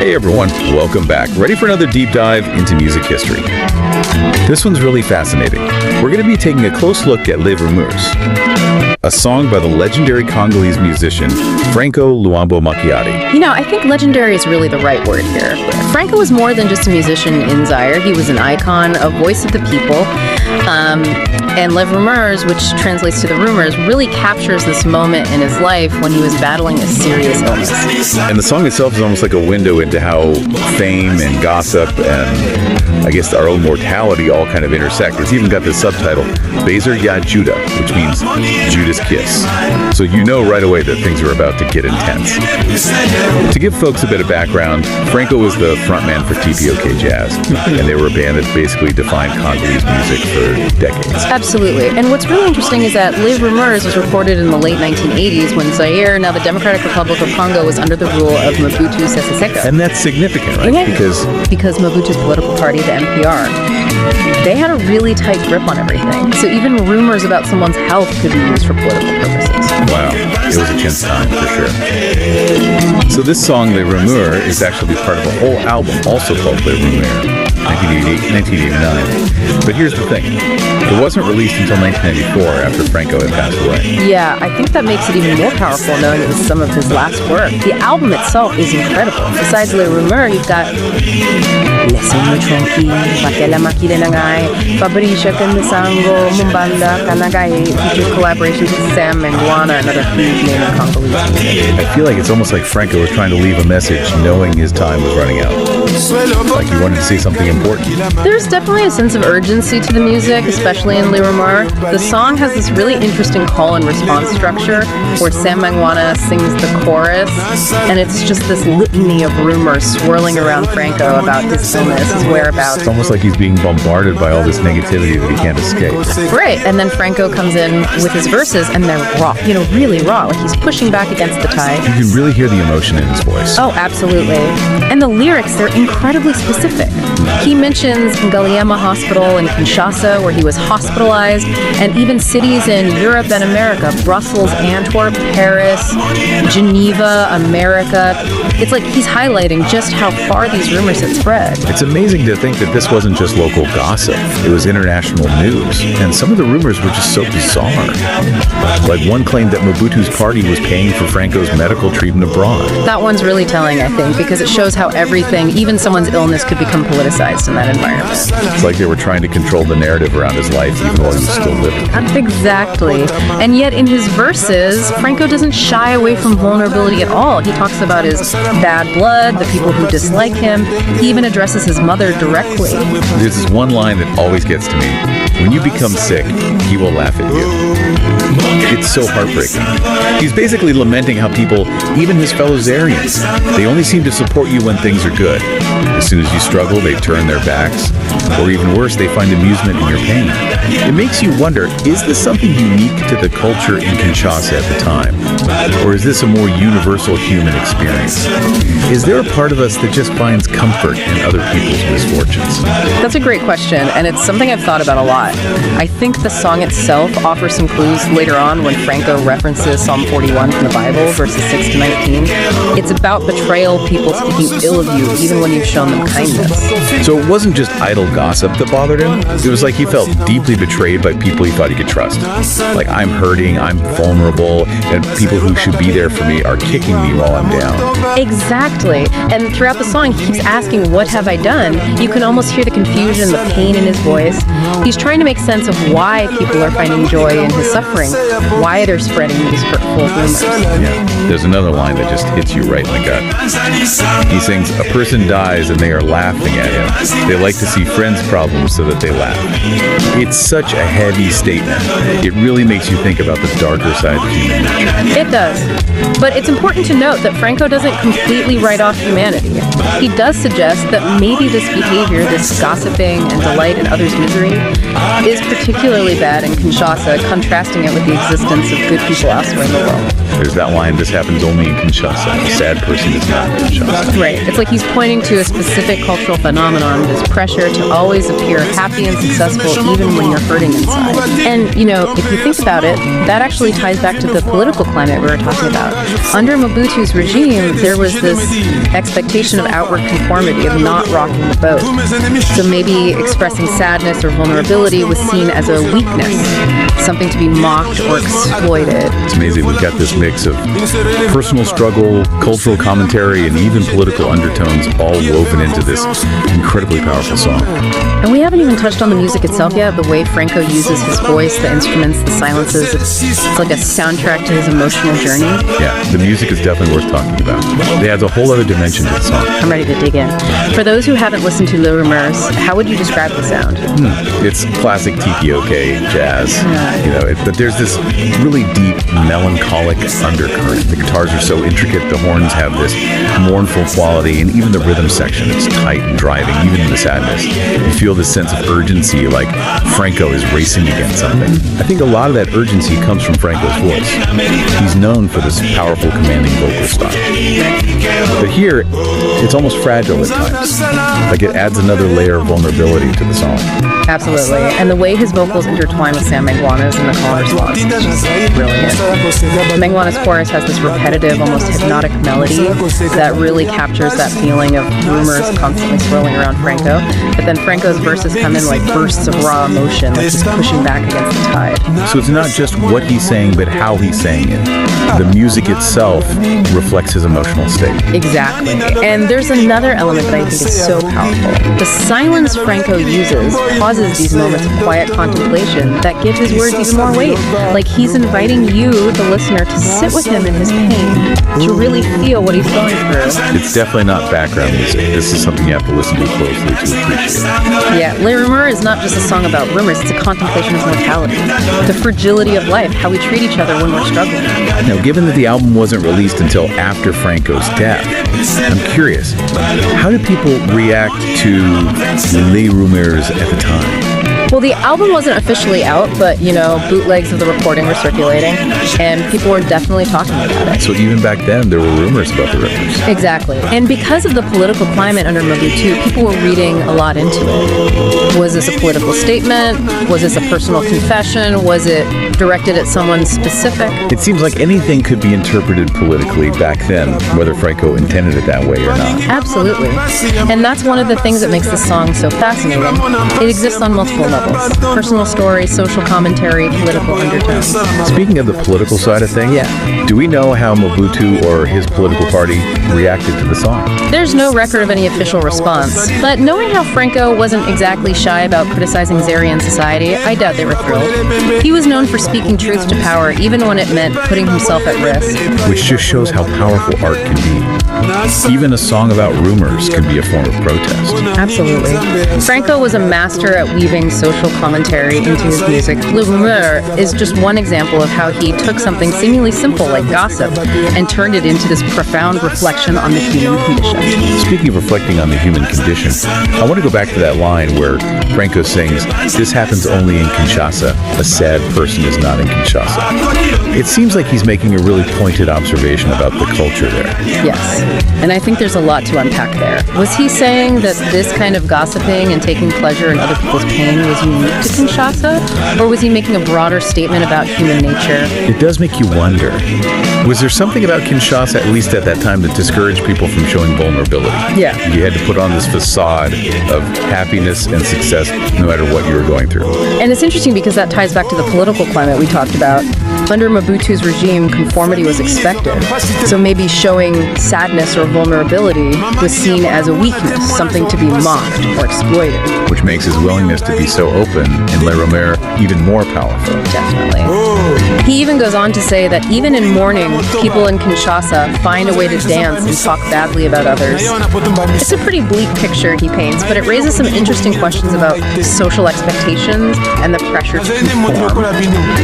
Hey everyone, welcome back. Ready for another deep dive into music history. This one's really fascinating. We're going to be taking a close look at Les Rumeurs, a song by the legendary Congolese musician Franco Luambo Macchiati. You know, I think legendary is really the right word here. Franco was more than just a musician in Zaire. He was an icon, a voice of the people. And Les Rumeurs, which translates to the rumors, really captures this moment in his life when he was battling a serious illness. And the song itself is almost like a window into how fame and gossip and I guess our own mortality all kind of intersect. It's even got this subtitle, Baiser Juda, which means Judas kiss. So you know right away that things are about to get intense. To give folks a bit of background, Franco was the frontman for TPOK Jazz, and they were a band that basically defined Congolese music for decades. Absolutely. And what's really interesting is that Les Rumeurs was recorded in the late 1980s when Zaire, now the Democratic Republic of Congo, was under the rule of Mobutu Sese Seko. And that's significant, right? Yeah. Because Mobutu's political party, the MPR, they had a really tight grip on everything. So even rumors about someone's health could be used for political purposes. Wow. It was a tense time, for sure. So this song, Les Rumeurs, is actually part of a whole album, also called Les Rumeurs, 1989. But here's the thing. It wasn't released until 1994 after Franco had passed away. Yeah, I think that makes it even more powerful knowing it was some of his last work. The album itself is incredible. Besides Les Rumeurs, you've got Laissez-moi tranquille, Bakela Makile Nangai, Fabricia Kandesango, Mumbanda, Kanagaye, featured collaborations with Sam Mangwana, another huge name in Congolese music. I feel like it's almost like Franco was trying to leave a message knowing his time was running out. Like he wanted to say something important. There's definitely a sense of urgency to the music, especially in Les Rumeurs. The song has this really interesting call and response structure where Sam Mangwana sings the chorus, and it's just this litany of rumors swirling around Franco about his illness, his whereabouts. It's almost like he's being bombarded by all this negativity that he can't escape. Right, and then Franco comes in with his verses, and they're raw, really raw, like he's pushing back against the tide. You can really hear the emotion in his voice. Oh, absolutely. And the lyrics, they're incredibly specific. He mentions Ngaliema Hospital in Kinshasa, where he was hospitalized, and even cities in Europe and America, Brussels, Antwerp, Paris, Geneva, America. It's like he's highlighting just how far these rumors had spread. It's amazing to think that this wasn't just local gossip. It was international news. And some of the rumors were just so bizarre. Like one claimed that Mobutu's party was paying for Franco's medical treatment abroad. That one's really telling, I think, because it shows how everything, even someone's illness, could become politicized in that environment. It's like they were trying to control the narrative around his life even while he was still living. Exactly. And yet in his verses, Franco doesn't shy away from vulnerability at all. He talks about his bad blood, the people who dislike him. He even addresses his mother directly. There's this one line that always gets to me. When you become sick, he will laugh at you. It's so heartbreaking. He's basically lamenting how people, even his fellow Zairians, they only seem to support you when things are good. As soon as you struggle, they turn their backs. Or even worse, they find amusement in your pain. It makes you wonder, is this something unique to the culture in Kinshasa at the time? Or is this a more universal human experience? Is there a part of us that just finds comfort in other people's misfortunes? That's a great question, and it's something I've thought about a lot. I think the song itself offers some clues later on when Franco references Psalm 41 from the Bible, verses 6 to 19. It's about betrayal, people speaking ill of you, even when you've shown them kindness. So it wasn't just idle gossip that bothered him. It was like he felt deeply betrayed by people he thought he could trust. Like, I'm hurting, I'm vulnerable, and people who should be there for me are kicking me while I'm down. Exactly. And throughout the song, he keeps asking, what have I done? You can almost hear the confusion, the pain in his voice. He's trying to make sense of why people are finding joy in his suffering, why they're spreading these hurtful rumors. Yeah. There's another line that just hits you right in the gut. He sings, a person dies and they are laughing at him. They like to see friends' problems so that they laugh. It's such a heavy statement. It really makes you think about the darker side of human nature. It does. But it's important to note that Franco doesn't completely write off humanity. He does suggest that maybe this behavior, this gossiping and delight in others' misery, is particularly bad in Kinshasa, contrasting it with the existence of good people elsewhere in the world. There's that line, this happens only in Kinshasa. A sad person is not in Kinshasa. Right. It's like he's pointing to a specific cultural phenomenon, this pressure to always appear happy and successful even when you're hurting inside. And, if you think about it, that actually ties back to the political climate we were talking about. Under Mobutu's regime, there was this expectation of outward conformity of not rocking the boat. So maybe expressing sadness or vulnerability was seen as a weakness, something to be mocked or exploited. It's amazing. We've got this mix of personal struggle, cultural commentary, and even political undertones all woven into this incredibly powerful song. And we haven't even touched on the music itself yet, the way Franco uses his voice, the instruments, the silences. It's like a soundtrack to his emotional journey. Yeah, the music is definitely worth talking about. It adds a whole other dimension to the song. I'm ready to dig in. For those who haven't listened to Rumeurs, how would you describe the sound? It's classic TPOK jazz, but there's this really deep, melancholic undercurrent. The guitars are so intricate, the horns have this mournful quality, and even the rhythm section, it's tight and driving, even in the sadness. You feel this sense of urgency, like Franco is racing against something. I think a lot of that urgency comes from Franco's voice. He's known for this powerful, commanding vocal style. But here, it's almost fragile at times. Like it adds another layer of vulnerability to the song. Absolutely. And the way his vocals intertwine with Sam Manguana's in the call and response is just brilliant. Manguana's chorus has this repetitive, almost hypnotic melody that really captures that feeling of rumors constantly swirling around Franco. But then Franco's verses come in like bursts of raw emotion, like he's pushing back against the tide. So it's not just what he's saying, but how he's saying it. The music itself reflects his emotional state. Exactly. And there's another element that I think is so powerful. The silence Franco uses causes these moments of quiet contemplation that give his words even more weight. Like he's inviting you, the listener, to sit with him in his pain, to really feel what he's going through. It's definitely not background music. This is something you have to listen to closely to appreciate. Yeah, Les Rumeurs is not just a song about rumors, it's a contemplation of mortality, the fragility of life, how we treat each other when we're struggling. Now, given that the album wasn't released until after Franco's death, I'm curious, how did people react to Les Rumeurs at the time? Well, the album wasn't officially out, but, bootlegs of the recording were circulating, and people were definitely talking about it. So even back then, there were rumors about the records. Exactly. And because of the political climate under Mobutu, people were reading a lot into it. Was this a political statement? Was this a personal confession? Was it directed at someone specific? It seems like anything could be interpreted politically back then, whether Franco intended it that way or not. Absolutely. And that's one of the things that makes this song so fascinating. It exists on multiple levels. Personal story, social commentary, political undertones. Speaking of the political side of things, do we know how Mobutu or his political party reacted to the song? There's no record of any official response, but knowing how Franco wasn't exactly shy about criticizing Zairian society, I doubt they were thrilled. He was known for speaking truth to power, even when it meant putting himself at risk. Which just shows how powerful art can be. Even a song about rumors can be a form of protest. Absolutely. Franco was a master at weaving social commentary into his music. Le Rumeur is just one example of how he took something seemingly simple like gossip and turned it into this profound reflection on the human condition. Speaking of reflecting on the human condition, I want to go back to that line where Franco sings, "This happens only in Kinshasa. A sad person is not in Kinshasa." It seems like he's making a really pointed observation about the culture there. Yes, and I think there's a lot to unpack there. Was he saying that this kind of gossiping and taking pleasure in other people's pain was unique to Kinshasa? Or was he making a broader statement about human nature? It does make you wonder. Was there something about Kinshasa, at least at that time, that discouraged people from showing vulnerability? Yeah. You had to put on this facade of happiness and success no matter what you were going through. And it's interesting because that ties back to the political climate we talked about. Under Mobutu's regime, conformity was expected. So maybe showing sadness or vulnerability was seen as a weakness, something to be mocked or exploited. Which makes his willingness to be so open in Les Rumeurs even more powerful. Definitely. He even goes on to say that even in mourning, people in Kinshasa find a way to dance and talk badly about others. It's a pretty bleak picture he paints, but it raises some interesting questions about social expectations and the pressure to conform.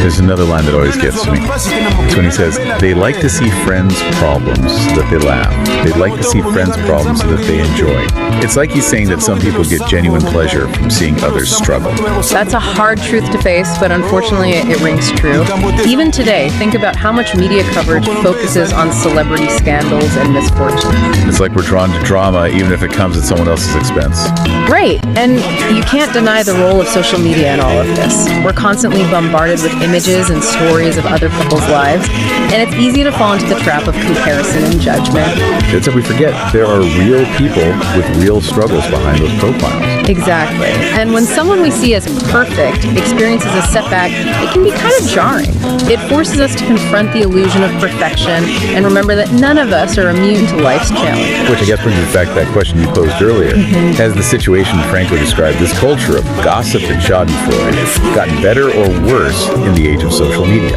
There's another line that always gets to me. It's when he says, they like to see friends' problems so that they laugh. They like to see friends' problems so that they enjoy. It's like he's saying that some people get genuine pleasure from seeing others struggle. That's a hard truth to face, but unfortunately it rings true. Even today, think about how much media coverage focuses on celebrity scandals and misfortunes. It's like we're drawn to drama even if it comes at someone else's expense. Right, and you can't deny the role of social media in all of this. We're constantly bombarded with images and stories of other people's lives, and it's easy to fall into the trap of comparison and judgment. It's that we forget there are real people with real struggles behind those profiles. Exactly. And when someone we see as perfect experiences a setback, it can be kind of jarring. It forces us to confront the illusion of perfection and remember that none of us are immune to life's challenges. Which I guess brings us back to that question you posed earlier. Has the situation Franco described, this culture of gossip and schadenfreude, gotten better or worse in the age of social media?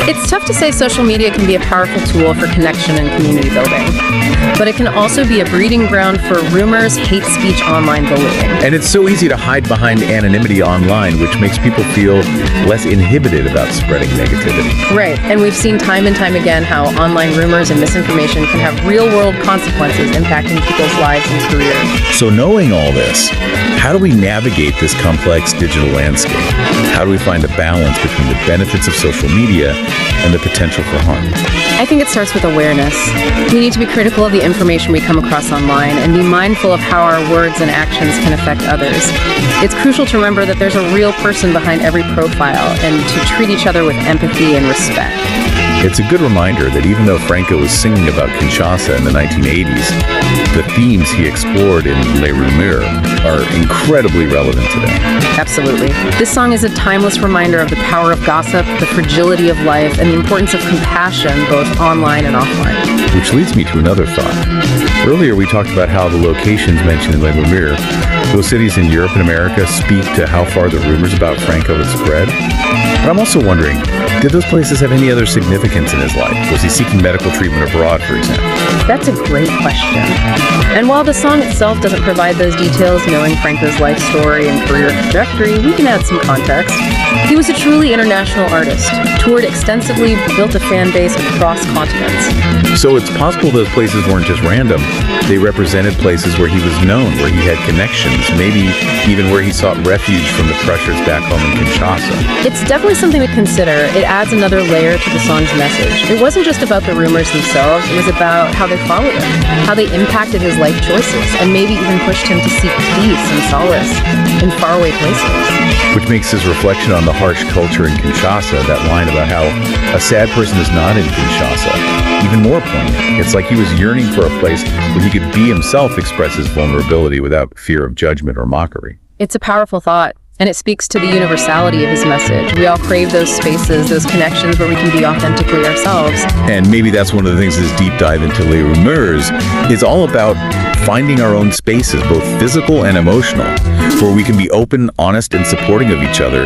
It's tough to say social media can be a powerful tool for connection and community building, but it can also be a breeding ground for rumors, hate speech, online bullying. And it's so easy to hide behind anonymity online, which makes people feel less inhibited about spreading negativity. Right, and we've seen time and time again how online rumors and misinformation can have real-world consequences impacting people's lives and careers. So knowing all this, how do we navigate this complex digital landscape? How do we find a balance between the benefits of social media and the potential for harm? I think it starts with awareness. We need to be critical of the information we come across online and be mindful of how our words and actions can affect others. It's crucial to remember that there's a real person behind every profile and to treat each other with empathy and respect. It's a good reminder that even though Franco was singing about Kinshasa in the 1980s, the themes he explored in Les Rumeurs are incredibly relevant today. Absolutely. This song is a timeless reminder of the power of gossip, the fragility of life, and the importance of compassion both online and offline. Which leads me to another thought. Earlier we talked about how the locations mentioned in Les Rumeurs, those cities in Europe and America, speak to how far the rumors about Franco had spread. But I'm also wondering, did those places have any other significance in his life? Was he seeking medical treatment abroad, for example? That's a great question. And while the song itself doesn't provide those details, knowing Franco's life story and career trajectory, we can add some context. He was a truly international artist, toured extensively, built a fan base across continents. So it's possible those places weren't just random. They represented places where he was known, where he had connections, maybe even where he sought refuge from the pressures back home in Kinshasa. It's definitely something to consider. It adds another layer to the song's message. It wasn't just about the rumors themselves, it was about how they followed him, how they impacted his life choices, and maybe even pushed him to seek peace and solace in faraway places. Which makes his reflection on the harsh culture in Kinshasa, that line about how a sad person is not in Kinshasa, even more poignant. It's like he was yearning for a place where he could be himself, express his vulnerability without fear of judgment or mockery. It's a powerful thought, and it speaks to the universality of his message. We all crave those spaces, those connections where we can be authentically ourselves. And maybe that's one of the things this deep dive into Les Rumeurs is all about, finding our own spaces, both physical and emotional, where we can be open, honest, and supporting of each other,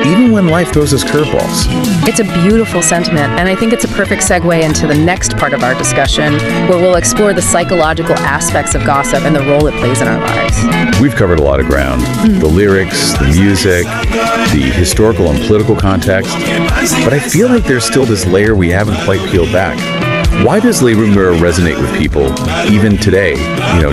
even when life throws us curveballs. It's a beautiful sentiment, and I think it's a perfect segue into the next part of our discussion, where we'll explore the psychological aspects of gossip and the role it plays in our lives. We've covered a lot of ground. The lyrics, the music, the historical and political context, but I feel like there's still this layer we haven't quite peeled back. Why does Les Rumeurs resonate with people, even today,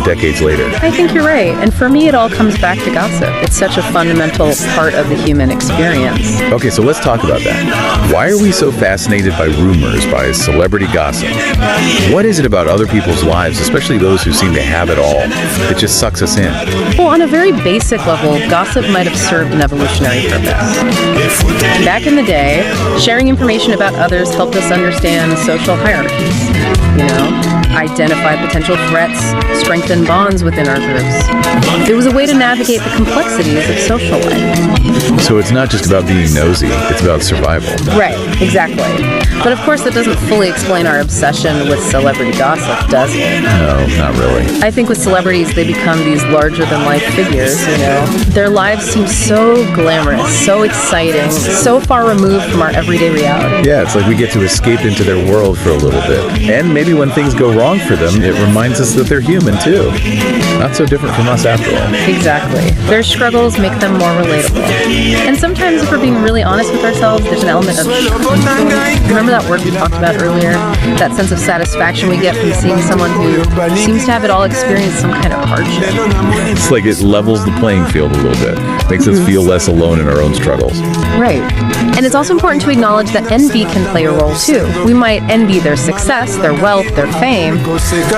decades later? I think you're right. And for me, it all comes back to gossip. It's such a fundamental part of the human experience. Okay, so let's talk about that. Why are we so fascinated by rumors, by celebrity gossip? What is it about other people's lives, especially those who seem to have it all, that just sucks us in? Well, on a very basic level, gossip might have served an evolutionary purpose. Back in the day, sharing information about others helped us understand social hierarchies. Identify potential threats, strengthen bonds within our groups. It was a way to navigate the complexities of social life. So it's not just about being nosy, it's about survival. Right, exactly. But of course that doesn't fully explain our obsession with celebrity gossip, does it? No, not really. I think with celebrities they become these larger-than-life figures, Their lives seem so glamorous, so exciting, so far removed from our everyday reality. Yeah, it's like we get to escape into their world for a little bit. And maybe when things go wrong, wrong for them, it reminds us that they're human too. Not so different from us after all. Exactly. Their struggles make them more relatable. And sometimes, if we're being really honest with ourselves, there's an element of remember that word we talked about earlier? That sense of satisfaction we get from seeing someone who seems to have it all experienced some kind of hardship. It's like it levels the playing field a little bit. Makes us feel less alone in our own struggles. Right. And it's also important to acknowledge that envy can play a role too. We might envy their success, their wealth, their fame.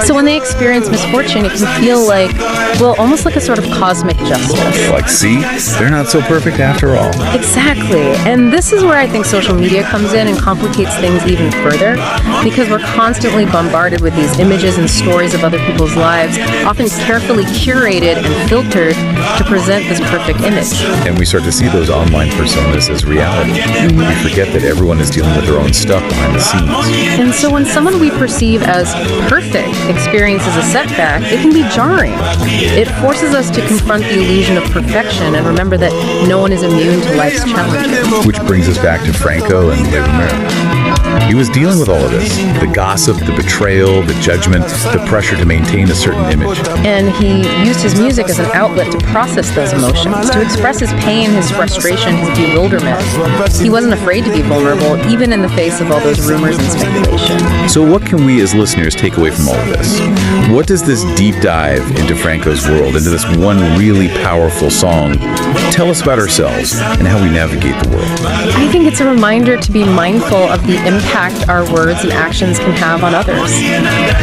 So when they experience misfortune, it can feel like, well, almost like a sort of cosmic justice. Like, see, they're not so perfect after all. Exactly. And this is where I think social media comes in and complicates things even further, because we're constantly bombarded with these images and stories of other people's lives, often carefully curated and filtered to present this perfect image. And we start to see those online personas as reality. We forget that everyone is dealing with their own stuff behind the scenes. And so when someone we perceive as perfect experiences a setback, it can be jarring. It forces us to confront the illusion of perfection and remember that no one is immune to life's challenges. Which brings us back to Franco and Rumeurs. He was dealing with all of this. The gossip, the betrayal, the judgment, the pressure to maintain a certain image. And he used his music as an outlet to process those emotions, to express his pain, his frustration, his bewilderment. He wasn't afraid to be vulnerable, even in the face of all those rumors and speculation. So what can we as listeners take away from all of this? What does this deep dive into Franco's world, into this one really powerful song, tell us about ourselves and how we navigate the world? I think it's a reminder to be mindful of the impact our words and actions can have on others.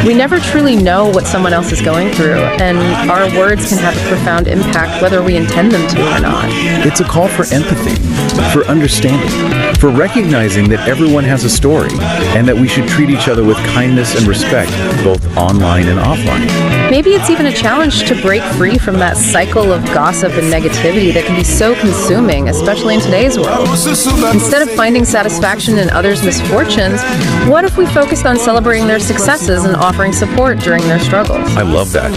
We never truly know what someone else is going through, and our words can have a profound impact whether we intend them to or not. It's a call for empathy, for understanding, for recognizing that everyone has a story, and that we should treat each other with kindness and respect, both online and offline. Maybe it's even a challenge to break free from that cycle of gossip and negativity that can be so consuming, especially in today's world. Instead of finding satisfaction in others' misfortunes, what if we focused on celebrating their successes and offering support during their struggles? I love that.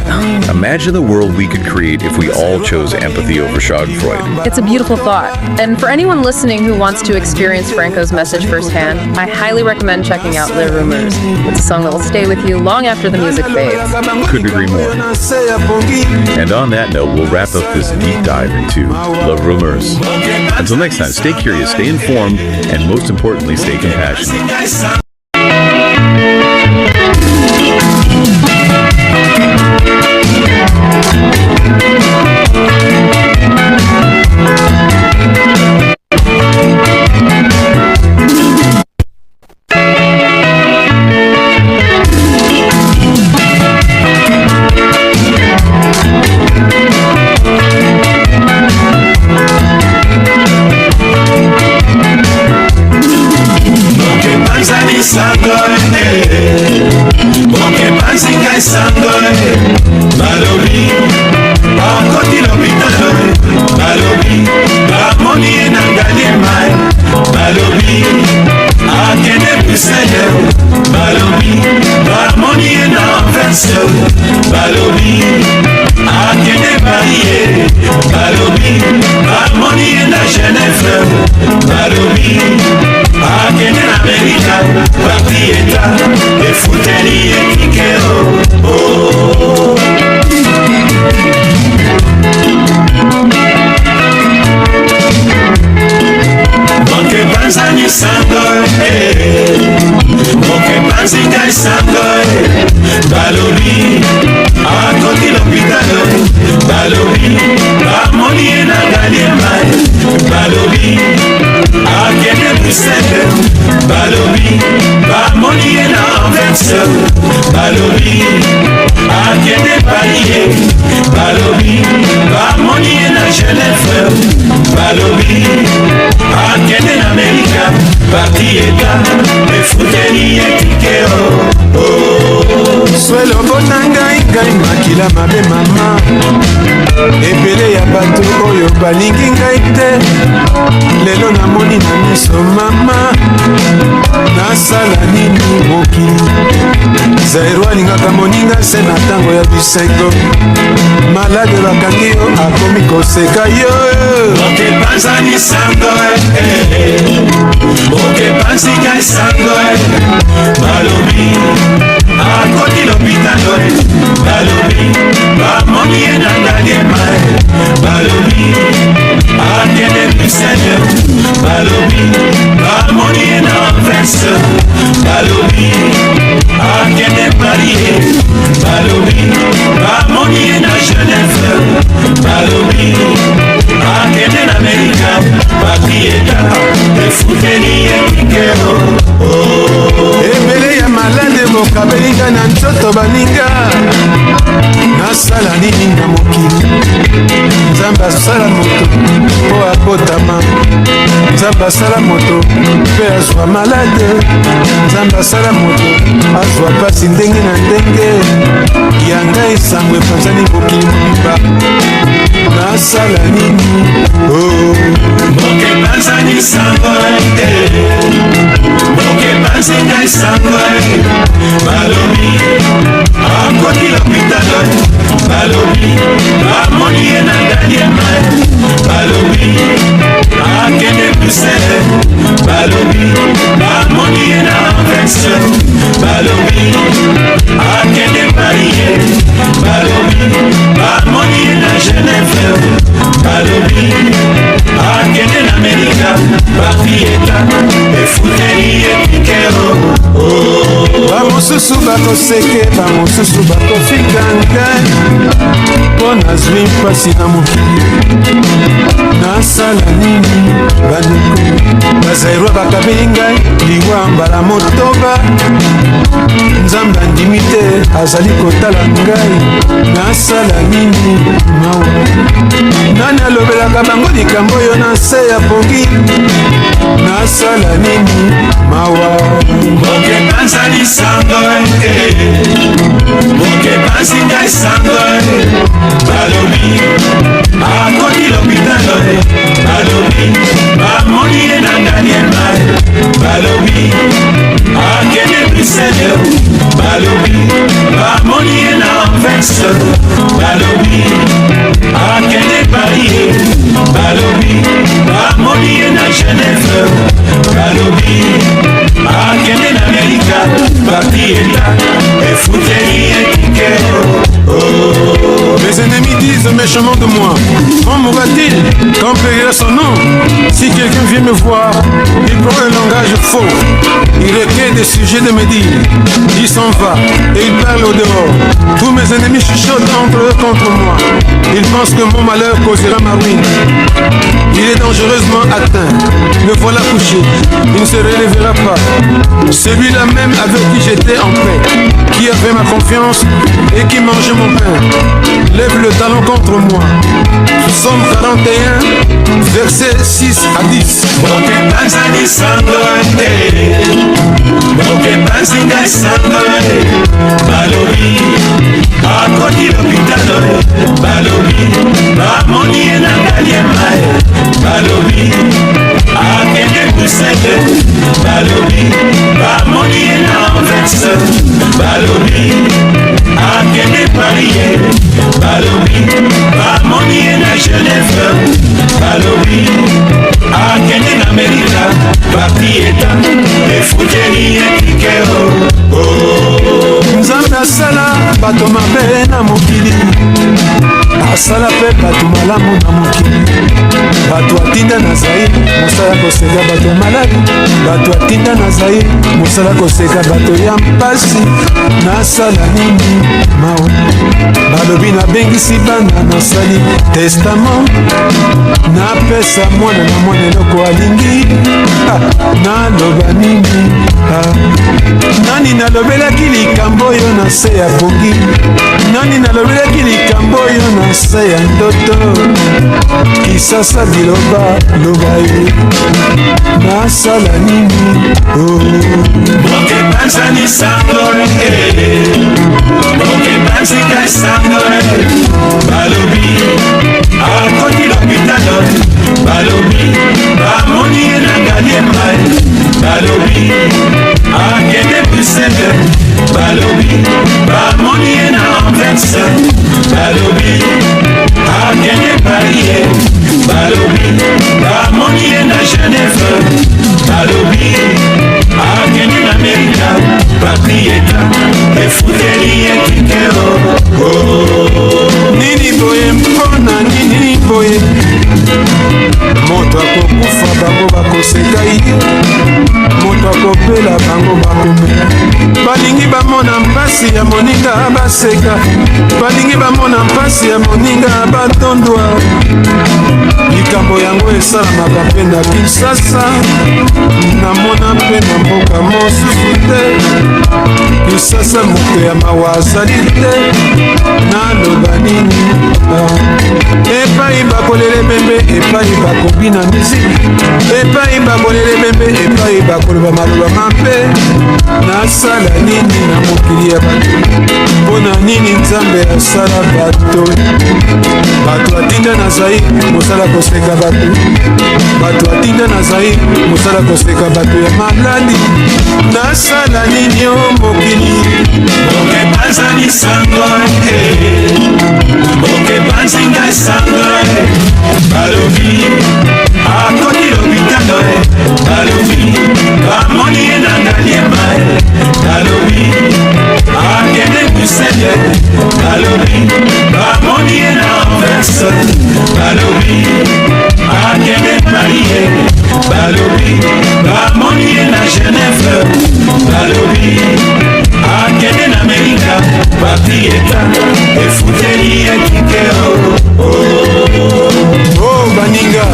Imagine the world we could create if we all chose empathy over schadenfreude. It's a beautiful thought. And for anyone listening who wants to experience Franco's message firsthand, I highly recommend checking out Les Rumeurs. It's a song that will stay with you long after the music fades. Couldn't agree more. And on that note, we'll wrap up this deep dive into Les Rumeurs. Until next time, stay curious, stay informed, and most importantly, stay compassionate. balingi ngai te lelo namoni na miso mama nasala nini mokili zairo alingaka moninga se na ntango ya bisengo malade bakangi yo akomi koseka yo okepanzani sango okepanzi ngai sango balobi akoti lopitalo balobi bamoni ye na ngaliema balobi akende Bruxelle balobi bamoni ye na Anvers balobi akende Paris balobi bamoni ye na Genève balobi akende na Amerika bakieta efuteli ye kikero ebele ya malade bokabelinga na nzoto baninga nasala nini na mokili nzambe asala moto mpo akotama nzambe asala moto mpe azwa malade nzambe asala moto azwa pasi ndenge na ndenge yanga esango epanzani mokili mobimba nasala nini moke panzani sango te moke panzinga esango balobi akoti lopitalo balobi bamoni ye na ngaliema balobi akende Bruxelles balobi bamoni ye na Anvers balobi akende Paris balobi bamoni ye na Genève balobi akende na Amerika bakieta efuteli ye kikero bamosusu bakoseke bamosusu bakofika ngai mpo nazwi mpasi na mokili nasala nini bandeko bazairwa bakabeli ngai liwa mbala motoba nzambe andimi te azali kotala ngai nasala nini mawa nani alobelaka bango likambo oyo na se ya pongi nasala nini mawa moke panzali sango te moke panzinga esango balobi akoti lopitalo balobi bamoni ye na ngaliema balobi akende Bruxelles balobi bamoni ye na Anvers balobi akende Paris balobi bamoni ye na Genève balobi akende na Amerika bakieta efuteli ye kikero mes ennemis disent méchamment de moi quand mourra-t-il, quand périra son nom? Si quelqu'un vient me voir, il prend un langage faux, il requiert des sujets de me dire, il s'en va et il parle au dehors. Tous mes ennemis chuchotent entre eux contre moi, ils pensent que mon malheur causera ma ruine. Il est dangereusement atteint, me voilà couché, il ne se relèvera pas. Celui-là même avec qui j'étais en paix, qui avait ma confiance et qui mangeait mon pain, lève le talon contre moi. Somme 41, versets 6 à 10. Moke panzani sango te, moke panzinga sango balobi akoti lopitalo balobi bamoni ye na ngaliema balobi akende Bruxelles balobi bamoni ye na Anvers balobi akende Paris balobi bamoni ye na Genève balobi akende na Amerika bakieta efuteli ye kikero nzambe asala bato mabe na mokili asala mpe bato malamu na mokili bato atinda na Zaire mosala koseka bato maladi bato atinda na Zaire mosala koseka bato ya mpasi nasala nini mawa balobi nabengisi bana nasali testament napesa mwana na mwana eloko alingi naloba nini nani nalobelaki likambo oyo na se ya pongi nani nalobelaki likambo oyo na se ya ndoto kisasa biloba loba ye nasala nini moke panzani sango moke panzika sango balobi akoti lopitalo balobi bamoni ye na ngaliema balobi akende Bruxelles balobi bamoni ye na Anvers balobi akende Paris balobi bamoni ye na Genève balobi akende na Amerika bakieta mpasi ya moninga baseka, balingi bamona mpasi ya moninga batondwa. Likambo yango esalamaka mpe na Kinshasa, namona mpe na mboka mosusu te. Kinshasa moto ya mawa azali te, naloba nini? Epai bakolele bembe, epai bakobina miziki, epai bakolele bembe, epai bakoloba maloba mabe. Nasala nini na mokili ya bato? Mpona nini Nzambe asala bato? Bato atinda na Zaïre, mosala koseka bato. Bato atinda na Zaïre, mosala koseka bato ya maladi. Nasala nini o mokili? Boke bazali sango, boke bazinga sango, balobi akoni lobitano, balobi bamoni enangaliema, balobi akende kusele, balobi bamoni enanverse, balobi akende marie, balobi bamoni ena Genève, balobi akende na Amerika, bapieta efuteli ekikeo. Oh baninga,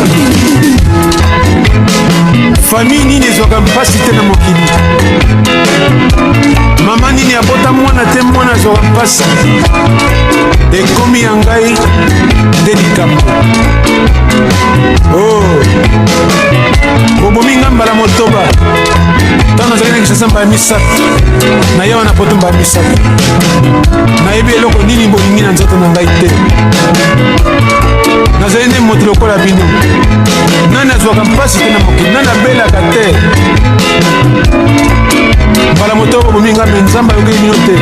famille nini ezwaka mpasi te na mokili? Mama nini abota mwana te mwana azwaka mpasi? Ekomi ya ngai nde likambo. Oh bobomi nga mbala motoba, ntango nazali na Kinshasa mbala misato, nayewa na poto mbala misato, nayebi eloko nini bolingi na nzoto na ngai te. Nazali nde moto lokola bino. Nani azwaka mpasi te na mokili? Nani abelaka te? Mbala motoba bobomi nga, me Nzambe ayokeli bino te.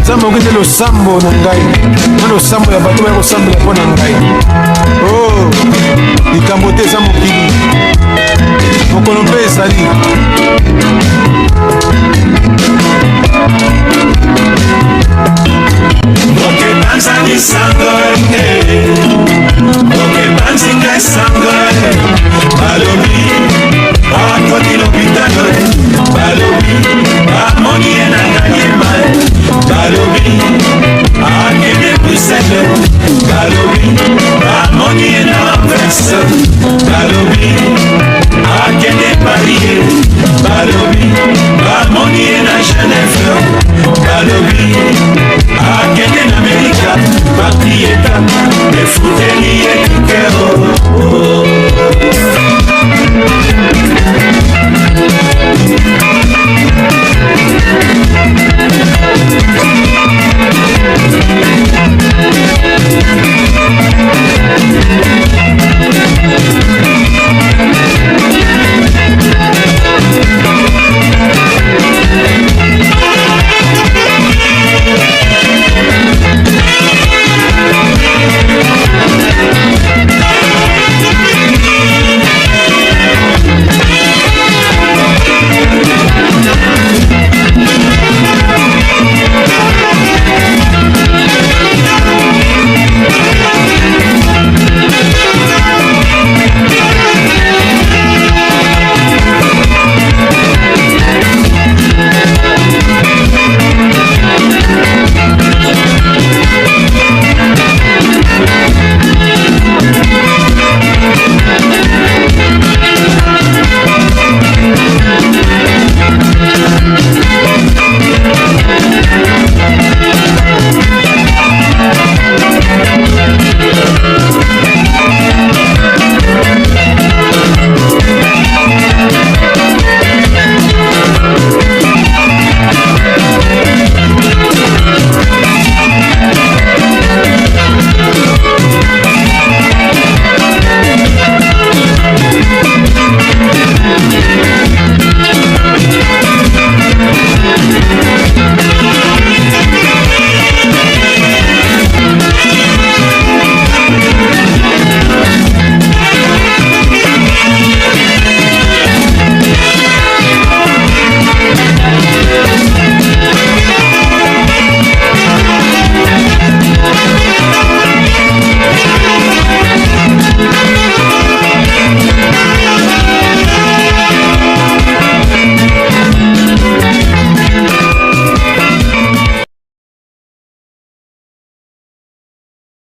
Nzambe ayokeli te losambo na ngai, na losambo ya bato baya kosambela mpo na ngai. Oh likambo te eza mokili, mokolo mpe ezali.